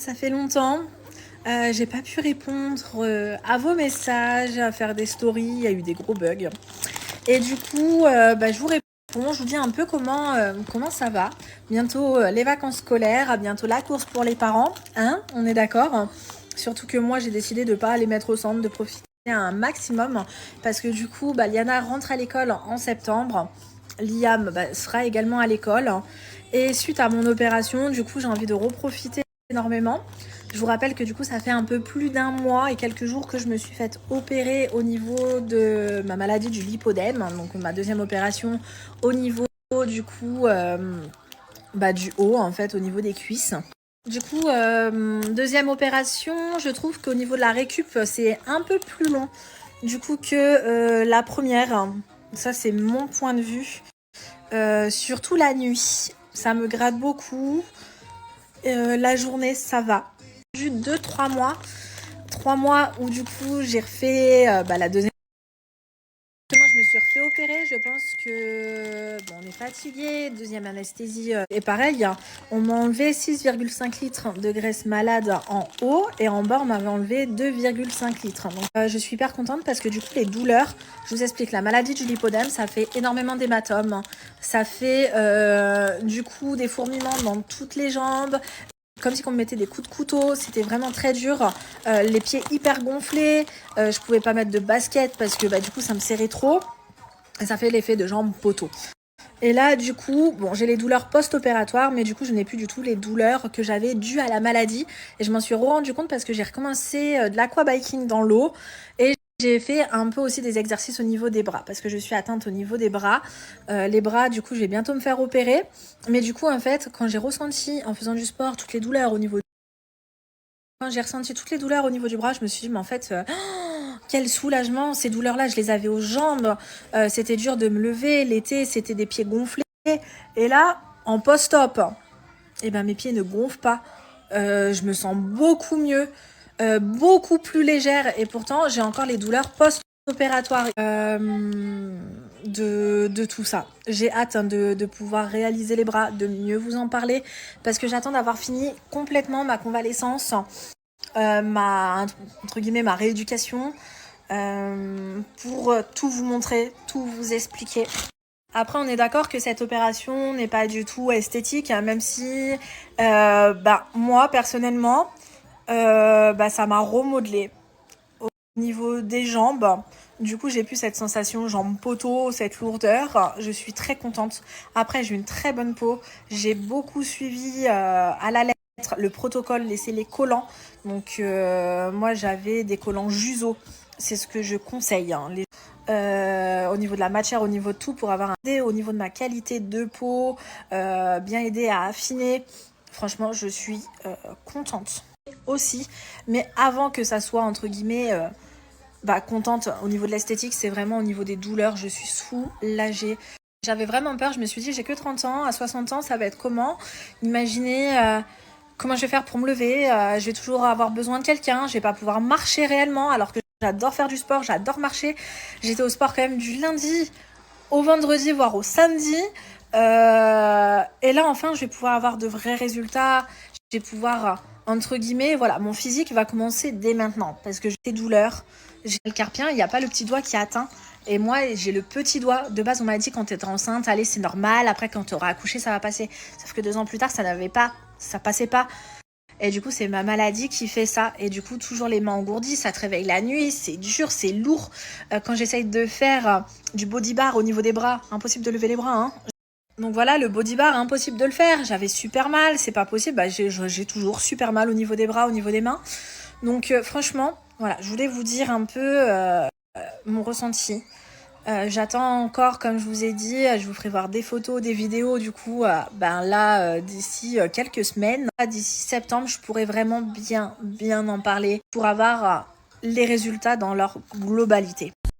Ça fait longtemps. J'ai pas pu répondre à vos messages, à faire des stories, il y a eu des gros bugs. Et du coup, je vous réponds, je vous dis un peu comment ça va. Bientôt les vacances scolaires, bientôt la course pour les parents, hein, on est d'accord. Surtout que moi j'ai décidé de pas les mettre au centre, de profiter un maximum parce que du coup, Liana rentre à l'école en septembre. Liam sera également à l'école. Et suite à mon opération, du coup, j'ai envie de reprofiter énormément. Je vous rappelle que du coup, ça fait un peu plus d'un mois et quelques jours que je me suis faite opérer au niveau de ma maladie du lipodème, donc ma deuxième opération au niveau du coup du haut, en fait, au niveau des cuisses. Du coup, deuxième opération, je trouve qu'au niveau de la récup, c'est un peu plus long du coup que la première. Ça, c'est mon point de vue. Surtout la nuit, ça me gratte beaucoup. La journée, ça va. J'ai eu 2-3 mois. 3 mois où du coup, j'ai refait la deuxième. Je me suis refait opérer, je pense que on est fatigué, deuxième anesthésie. Et pareil, on m'a enlevé 6,5 litres de graisse malade en haut et en bas on m'avait enlevé 2,5 litres. Donc je suis hyper contente parce que du coup les douleurs, je vous explique, la maladie du lipodème, ça fait énormément d'hématomes, ça fait du coup des fourmillements dans toutes les jambes. Comme si on me mettait des coups de couteau, c'était vraiment très dur. Les pieds hyper gonflés, je pouvais pas mettre de basket parce que du coup ça me serrait trop. Et ça fait l'effet de jambes poteau. Et là, du coup, j'ai les douleurs post-opératoires, mais du coup, je n'ai plus du tout les douleurs que j'avais dues à la maladie. Et je m'en suis rendu compte parce que j'ai recommencé de l'aquabiking dans l'eau. Et j'ai fait un peu aussi des exercices au niveau des bras, parce que je suis atteinte au niveau des bras. Les bras, du coup, je vais bientôt me faire opérer. Mais du coup, en fait, quand j'ai ressenti, en faisant du sport, toutes les douleurs au niveau... Quand j'ai ressenti toutes les douleurs au niveau du bras, je me suis dit, mais en fait... quel soulagement, ces douleurs-là, je les avais aux jambes, c'était dur de me lever, l'été, c'était des pieds gonflés. Et là, en post-op, mes pieds ne gonflent pas, je me sens beaucoup mieux, beaucoup plus légère, et pourtant, j'ai encore les douleurs post-opératoires de tout ça. J'ai hâte de pouvoir réaliser les bras, de mieux vous en parler, parce que j'attends d'avoir fini complètement ma convalescence, entre guillemets, ma rééducation, pour tout vous montrer, tout vous expliquer. Après, on est d'accord que cette opération n'est pas du tout esthétique, hein, même si moi, personnellement, ça m'a remodelé au niveau des jambes. Du coup, j'ai plus cette sensation jambes poteau, cette lourdeur. Je suis très contente. Après, j'ai une très bonne peau. J'ai beaucoup suivi à la lettre le protocole, laisser les collants. Donc, moi, j'avais des collants Juso. C'est ce que je conseille, hein. Au niveau de la matière, au niveau de tout, pour avoir au niveau de ma qualité de peau, bien aider à affiner. Franchement, je suis contente aussi. Mais avant que ça soit, entre guillemets, contente au niveau de l'esthétique, c'est vraiment au niveau des douleurs. Je suis soulagée. J'avais vraiment peur. Je me suis dit, j'ai que 30 ans. À 60 ans, ça va être comment? Imaginez... comment je vais faire pour me lever, je vais toujours avoir besoin de quelqu'un, je vais pas pouvoir marcher réellement alors que j'adore faire du sport, j'adore marcher. J'étais au sport quand même du lundi au vendredi, voire au samedi. Et là, enfin, je vais pouvoir avoir de vrais résultats. Je vais pouvoir, entre guillemets, voilà, mon physique va commencer dès maintenant parce que j'ai des douleurs. J'ai le carpien, il n'y a pas le petit doigt qui atteint. Et moi, j'ai le petit doigt. De base, on m'a dit quand tu es enceinte, allez, c'est normal. Après, quand tu auras accouché, ça va passer. Sauf que 2 ans plus tard, ça passait pas. Et du coup, c'est ma maladie qui fait ça. Et du coup, toujours les mains engourdies, ça te réveille la nuit, c'est dur, c'est lourd. Quand j'essaye de faire du body bar au niveau des bras, impossible de lever les bras, hein. Donc voilà, le body bar, impossible de le faire. J'avais super mal, c'est pas possible. J'ai toujours super mal au niveau des bras, au niveau des mains. Donc franchement, voilà, je voulais vous dire un peu mon ressenti. J'attends encore, comme je vous ai dit, je vous ferai voir des photos, des vidéos, du coup, d'ici quelques semaines. D'ici septembre, je pourrai vraiment bien en parler pour avoir les résultats dans leur globalité.